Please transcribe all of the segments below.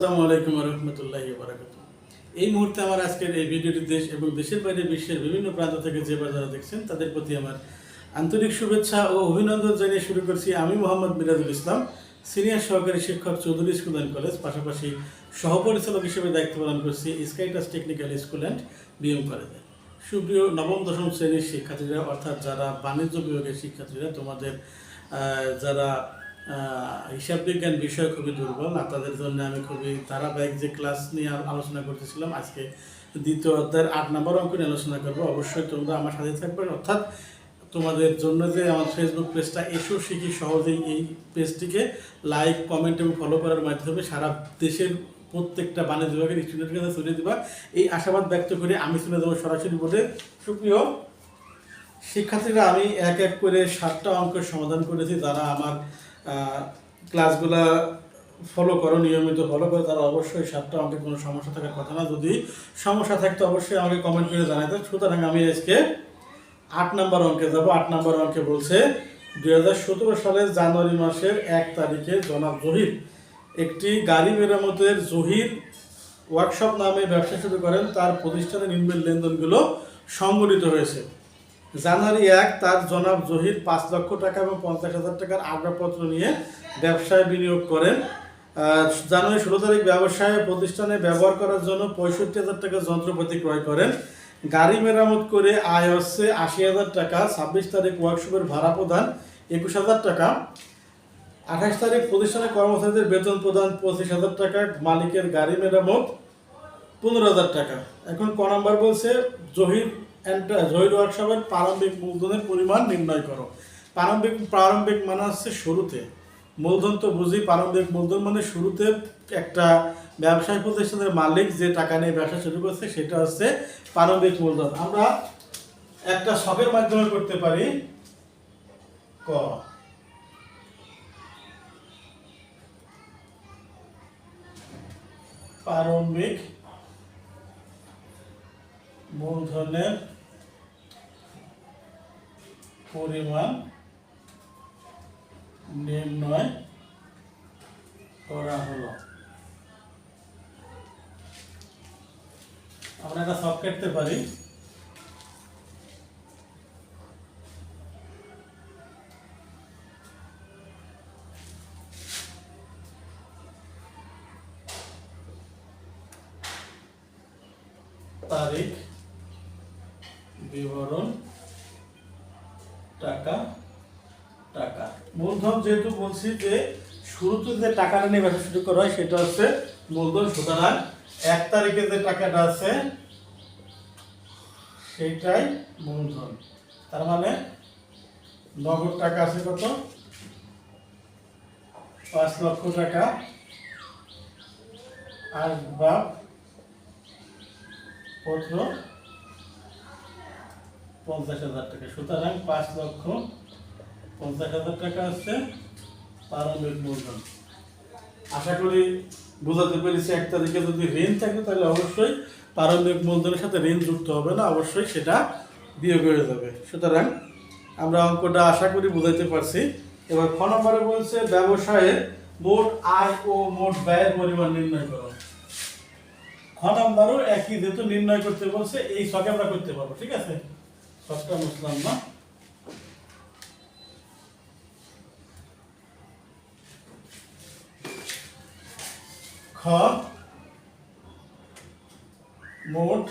আসসালামু আলাইকুম রহমতুল্লাহি ওয়া বারাকাতুহু। এই মুহূর্তে আমার আজকের এই ভিডিওটি দেশ এবং দেশের বাইরে বিশ্বের বিভিন্ন প্রান্ত থেকে যে যারা দেখছেন তাদের প্রতি আমার আন্তরিক শুভেচ্ছা ও অভিনন্দন জানিয়ে শুরু করছি। আমি মোহাম্মদ মিরাজুল ইসলাম, সিনিয়র সহকারী শিক্ষক, চৌধুরী স্কুল অ্যান্ড কলেজ, পাশাপাশি সহপরিচালক হিসেবে দায়িত্ব পালন করছি স্কাইটাস টেকনিক্যাল স্কুল অ্যান্ড বিএম কলেজে। সুপ্রিয় নবম দশম শ্রেণীর শিক্ষার্থীরা, অর্থাৎ যারা বাণিজ্য বিভাগের শিক্ষার্থীরা, তোমাদের যারা হিসাব বিজ্ঞান বিষয় খুবই দুর্বল, আর তাদের জন্য আমি খুবই ধারাবাহিক যে ক্লাস নিয়ে আলোচনা করতেছিলাম, আজকে দ্বিতীয় অধ্যায়ের 8 নম্বর অঙ্ক নিয়ে আলোচনা করবো। অবশ্যই তোমরা আমার সাথে থাকবে, অর্থাৎ তোমাদের জন্য যে আমার ফেসবুক পেজটা এসো শিখি সহজেই, এই পেজটিকে লাইক, কমেন্ট এবং ফলো করার মাধ্যমে সারা দেশের প্রত্যেকটা বাণিজ্য বিভাগের স্টুডেন্টের কাছে ছড়িয়ে দেবা, এই আশাবাদ ব্যক্ত করে আমি চলে যাবো সরাসরি বোর্ডে। সুপ্রিয় শিক্ষার্থীরা, আমি এক এক করে 7টা অঙ্কের সমাধান করেছি। যারা আমার ক্লাসগুলা ফলো করো, নিয়মিত ফলো করো, তারা অবশ্যই 7টা অঙ্কে কোনো সমস্যা থাকার কথা না। যদি সমস্যা থাকতো অবশ্যই আমাকে কমেন্ট করে জানাতে। সুতরাং আমি আজকে 8 নম্বর অঙ্কে যাব। 8 নম্বর অঙ্কে বলছে 2017 সালের জানুয়ারি মাসের 1 তারিখে জনাব জহির একটি গাড়ি মেরামতের জহির ওয়ার্কশপ নামে ব্যবসা শুরু করেন। তার প্রতিষ্ঠানের নিম্ন লেনদেনগুলো সংগঠিত হয়েছে। জানুয়ারি 1 তার জনাব জহির 5 লক্ষ টাকা এবং 50,000 টাকার আসবাবপত্র নিয়ে ব্যবসায় বিনিয়োগ করেন। জানুয়ারি 16 তারিখ ব্যবসায় প্রতিষ্ঠানে ব্যবহার করার জন্য 65,000 টাকা যন্ত্রপাতি ক্রয় করেন। গাড়ি মেরামত করে আয় হচ্ছে 80,000 টাকা। 26 তারিখ ওয়ার্কশপের ভাড়া প্রদান 21,000 টাকা। 28 তারিখ প্রতিষ্ঠানের কর্মচারীদের বেতন প্রদান 25,000 টাকা। মালিকের গাড়ি মেরামত 15,000 টাকা। এখন ক নাম্বার বলছে জহির ওয়ার্কশপের প্রারম্ভিক মূলধনের পরিমাণ নির্ণয় করো। প্রারম্ভিক মানে হচ্ছে শুরুতে, মূলধন তো বুঝি। প্রারম্ভিক মূলধন মানে শুরুতে একটা ব্যবসায়িক প্রতিষ্ঠানের মালিক যে টাকা নিয়ে ব্যবসা শুরু করছে সেটা হচ্ছে প্রারম্ভিক মূলধন। আমরা একটা ছকের মাধ্যমে করতে পারি। ক প্রারম্ভিক মূলধনের পরিমাণ নির্ণয় করা হলো। আমরা একটা ছক কাটতে পারি। তারিখ, বিবরণ, টাকা। মূলধন যেহেতু বলছি যে শুরুতে যে টাকাটা নিয়ে ব্যবসা শুরু করা হয় সেটা হচ্ছে মূলধন। সুতরাং 1 তারিখে যে টাকাটা আছে সেটাই মূলধন। তার মানে নগদ টাকা আছে কত? 5 লক্ষ টাকা। আসবাব পত্র 50,000 টাকা। সুতরাং 5,50,000 টাকা হচ্ছে প্রারম্ভিক মূলধন। আশা করি বোঝাতে পেরেছি। 1 তারিখে যদি ঋণ থাকে তাহলে অবশ্যই প্রারম্ভিক মূলধনের সাথে ঋণ যুক্ত হবে না, অবশ্যই সেটা বিয়োগ হয়ে যাবে। সুতরাং আমরা অঙ্কটা আশা করি বোঝাইতে পারছি। এবার খ নম্বরে বলছে ব্যবসায়ের মোট আয় ও মোট ব্যয়ের পরিমাণ নির্ণয় করো। খ নম্বরও একই, যেহেতু নির্ণয় করতে বলছে এই ছকে আমরা করতে পারবো। ঠিক আছে, ছকটা বুঝলাম না। খ মোট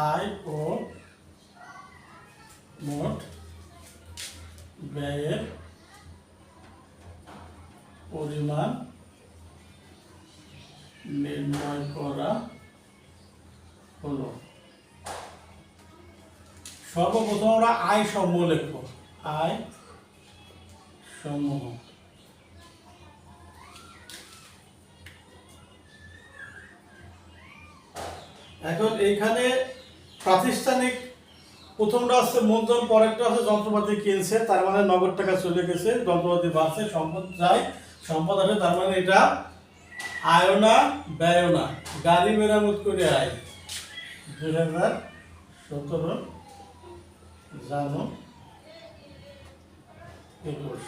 আয় ও মোট ব্যয়ের পরিমাণ নির্ণয় করা হলো। সর্বপ্রথম আমরা আয় সমূহ লিখব। আয় সমূহ। এখন এইখানে প্রাতিষ্ঠানিক প্রথমটা আছে মূলধন, পরেরটা আছে যন্ত্রপাতি কিনছে, তার মানে নগদ টাকা চলে গেছে, যন্ত্রপাতি বাড়ছে, সম্পদ যায়, সম্পদ আসে, তার মানে এটা আয় না ব্যয় না। গাড়ি মেরামত করে আয় 2017 জানুয়ারি 21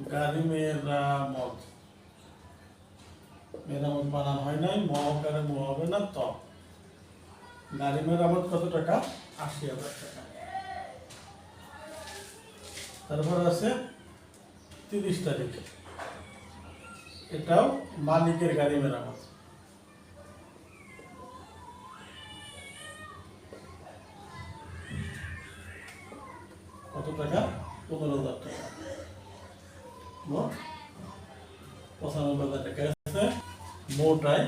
গাড়ি মেরামত, মেরামত বানান হয় নাই, মহকারে ম হবে না ত। গাড়ি মেরামত কত টাকা? ৮০,০০০ টাকা। তারপর আছে ৩০ তারিখ, এটাও মালিকের গাড়ি মেরামত। কত টাকা? ১৫,০০০ টাকা। মোট ৯৫,০০০ টাকা আছে। মোট আয়।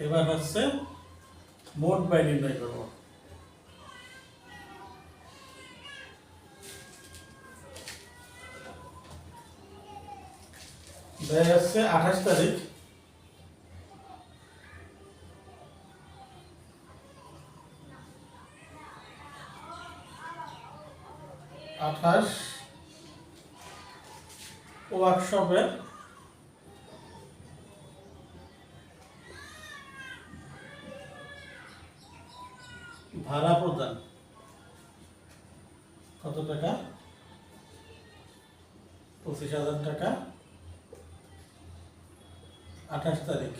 এবার হচ্ছে মোট ব্যয় নির্ণয় করব। ব্যয় হচ্ছে ২৮ তারিখ, ওয়ার্কশপের ভাড়া প্রদান কত টাকা? ২৫,০০০ টাকা। ২৮ তারিখ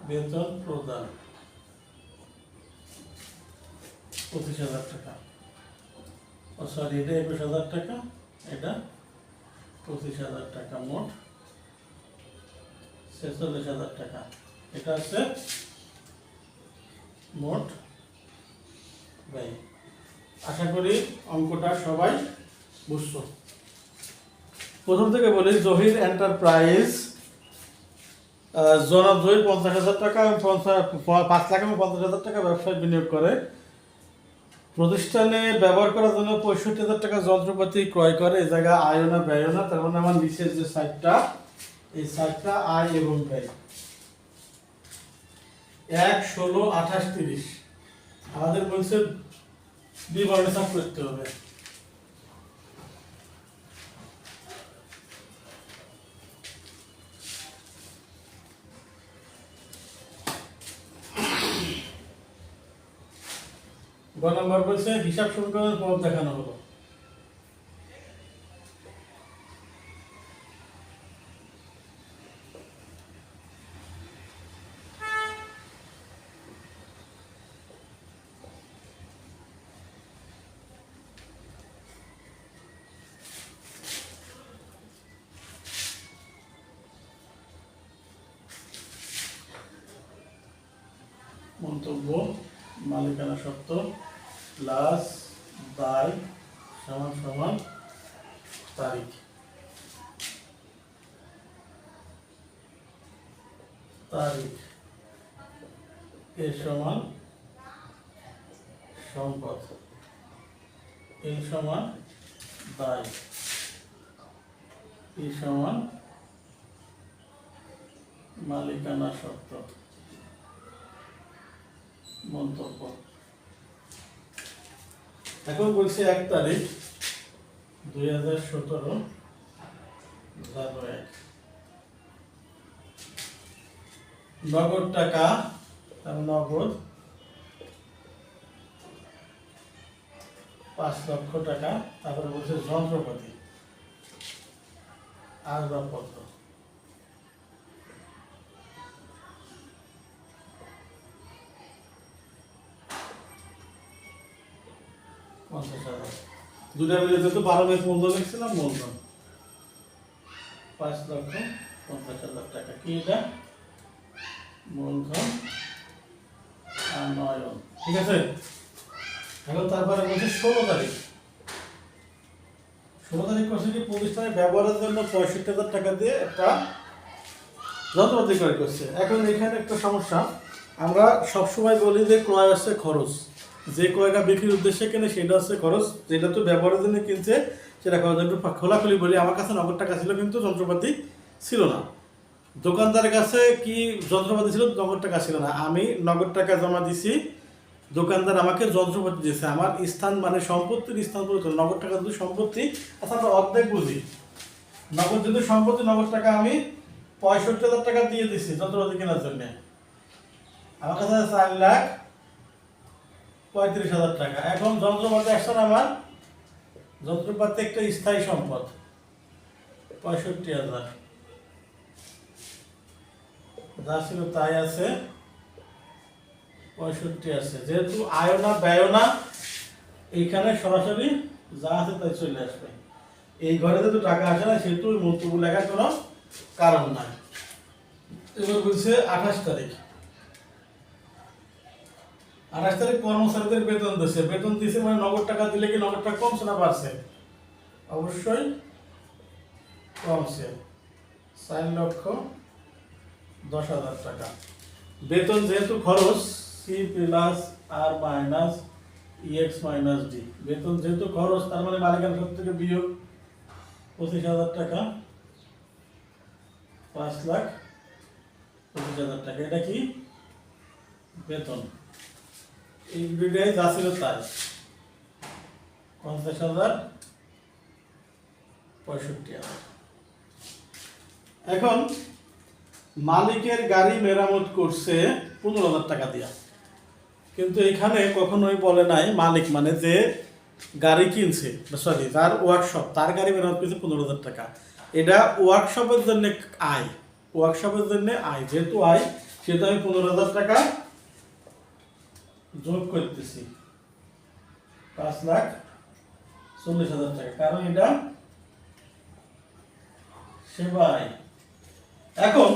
বেতন প্রদান ২৫,০০০ টাকা। সরি, এটা ২১,০০০ টাকা, এটা ২৫,০০০ টাকা। মোট ৪৬,০০০ টাকা। এটা হচ্ছে মোট ব্যয়। আশা করি অঙ্কটা সবাই বুঝছো। প্রথম থেকে বলি, জহির এন্টারপ্রাইজ জনাব জহির ৫০,০০০ টাকা এবং ৫,৫০,০০০ টাকা ব্যবসায় বিনিয়োগ করে। প্রতিষ্ঠানে ব্যবহার করার জন্য ৬৫,০০০ টাকা যন্ত্রপাতি ক্রয় করে। এই জায়গায় আয় না ব্যয় না, তার মানে আমার নিচের যে সাইডটা, এই সাইডটা আয় এবং ব্যয়। ১, ১৬, ২৮, ৩০ আমাদের বলছে বিবরণী হিসাব করতে হবে। গ নম্বর বলছে হিসাব সমীকরণের পথ দেখানো হলো। মন্তব্য, মালিকানা সত্ত্ব প্লাস দায় সমান সমান তারিখ। তারিখ এ সমান সম্পদ, এ সমান দায়, এ সমান মালিকানা সত্ত্ব। মন্তব্য, এখন বলছি ১ তারিখ ২০১৭ ০১ নগদ টাকা, নগদ ৫,০০,০০০ টাকা। তারপরে বলছে যন্ত্রপাতি, আসবাবপত্র দুটা মিলে যেহেতু ১২ বেশ মূলধন লিখছিলাম, মূলধন ৫,৫০,০০০ টাকা। কি এটা? মূলধন আর নয়ন। ঠিক আছে। এখন তারপরে বলছে ১৬ তারিখ। ১৬ তারিখ করছে কি, প্রতিষ্ঠানে ব্যবহারের জন্য ৬৫,০০০ টাকা দিয়ে একটা যন্ত্রপাতি ক্রয় করছে। এখন এখানে একটা সমস্যা, আমরা সবসময় বলি যে ক্রয় হচ্ছে খরচ, যে ক্রয়টা বিক্রির উদ্দেশ্যে কেনে সেটা হচ্ছে খরচ, যেটা তো ব্যবহারের জন্য কিনছে সেটা খরচ। একটু খোলাখুলি বলি, আমার কাছে নগদ টাকা ছিল কিন্তু যন্ত্রপাতি ছিল না। দোকানদারের কাছে কি যন্ত্রপাতি ছিল, নগদ টাকা ছিল না। আমি নগদ টাকা জমা দিছি, দোকানদার আমাকে যন্ত্রপাতি দিয়েছে। আমার স্থান মানে সম্পত্তির স্থান পরিবর্তন। নগদ টাকা যদি সম্পত্তি, আচ্ছা আমরা অর্ধেক বুঝি। নগদ যদি সম্পত্তি, নগদ টাকা আমি ৬৫,০০০ টাকা দিয়ে দিচ্ছি যন্ত্রপাতি কেনার জন্য। আমার কাছে ৪,০০,০০০ 35,000 টাকা। এখন যন্ত্রপাতি আসছে না আমার, যন্ত্রপাতি একটা স্থায়ী সম্পদ 65,000, যা ছিল তাই আছে, 65 আছে। যেহেতু আয় না ব্যয় না, এইখানে সরাসরি যা আছে তাই চলে আসবে। এই ঘরে যেহেতু টাকা আসে না, সেহেতু মন্তব্য লেখার কোনো কারণ নাই। এবার বলছে 28 তারিখ, 28 তারিখ কর্মচারীদের বেতন দিচ্ছে। বেতন দিচ্ছে মানে নগদ টাকা দিলে কি নগদ টাকা কমছে না বাড়ছে? অবশ্যই কমছে, 4,10,000 টাকা। বেতন যেহেতু খরচ, সি প্লাস আর মাইনাস ইএক্স মাইনাস ডি, বেতন যেহেতু খরচ, তার মানে মালিকানা সত্ত্ব থেকে বিয়োগ 25,000 টাকা, 5,25,000 টাকা। এটা কি বেতন। এই দুইটাই যা ছিল তাই, 50,000, 65,000। এখন মালিকের গাড়ি মেরামত করছে 15,000 টাকা দিয়া, কিন্তু এখানে কখনোই বলে নাই মালিক মানে যে গাড়ি কিনছে, সরি যার ওয়ার্কশপ, তার গাড়ি মেরামত করছে 15,000 টাকা। এটা ওয়ার্কশপের জন্য আয়, ওয়ার্কশপের জন্য আয়, যেহেতু আয় সেহেতু আমি 15,000 টাকা যোগ করতেছি, 5,40,000 টাকা, কারণ এটা সেবাই। এখন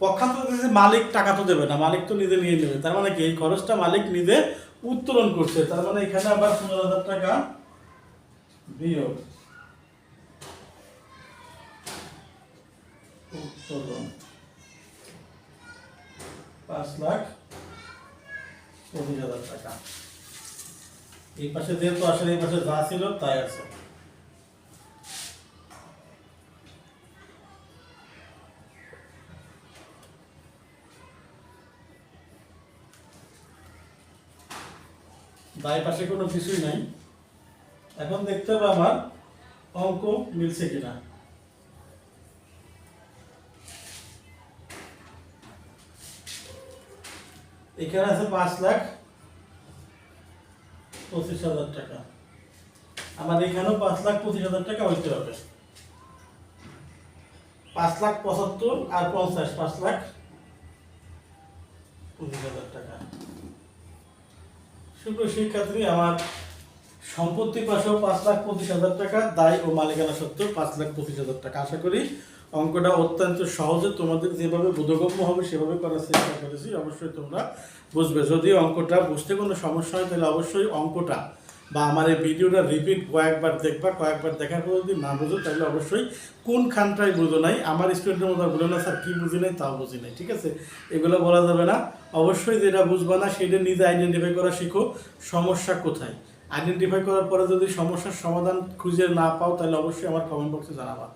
পক্ষান্তর মালিক টাকা তো দেবে না, মালিক তো নিজে নিয়ে নেবে, তার মানে কি এই খরচটা মালিক নিজে উত্তোলন করছে। তার মানে এখানে আবার 15,000 টাকা বিয়োগ উত্তোলন, 5,20,000 টাকা। এই পাশে যেহেতু আসলে এই পাশে যা ছিল তাই আছে। বাই পাশে কোনো কিছুই নাই। এখন দেখতে হবে আমার অঙ্ক মিলছে কিনা। এখানে আছে 5,25,000 টাকা, আমার এখানেও 5,25,000 টাকা হইতে হবে। 5,75,000 আর 50, 5,20,000 টাকা। সুপ্রিয় শিক্ষার্থী, আমার সম্পত্তি পাশেও 5,25,000 টাকা, দায় ও মালিকানা সত্ত্ব 5,25,000 টাকা। আশা করি অঙ্কটা অত্যন্ত সহজে তোমাদের যেভাবে বোধগম্য হবে সেভাবে করার চেষ্টা করেছি, অবশ্যই তোমরা বুঝবে। যদি অঙ্কটা বুঝতে কোনো সমস্যা হয় তাহলে অবশ্যই অঙ্কটা বা আমার এই ভিডিওটা রিপিট কয়েকবার দেখবা, কয়েকবার দেখার পর যদি না বুঝো তাহলে অবশ্যই কোনখানটায় বুঝো নাই, আমার স্টুডেন্টের মতো বলো না স্যার কী বুঝি নাই তাও বুঝি নাই, ঠিক আছে? এগুলো বলা যাবে না। অবশ্যই যেটা বুঝবা না সেটা নিজে আইডেন্টিফাই করা শিখো, সমস্যা কোথায়। আইডেন্টিফাই করার পরে যদি সমস্যার সমাধান খুঁজে না পাও তাহলে অবশ্যই আমার কমেন্ট বক্সে জানাবা।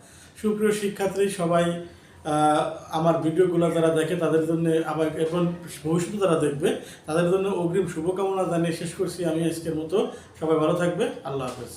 সুপ্রিয় শিক্ষার্থী সবাই, আমার ভিডিওগুলো যারা দেখে তাদের জন্য, আবার এখন ভবিষ্যতে যারা দেখবে তাদের জন্য অগ্রিম শুভকামনা জানিয়ে শেষ করছি আমি আজকের মতো। সবাই ভালো থাকবে, আল্লাহ হাফেজ।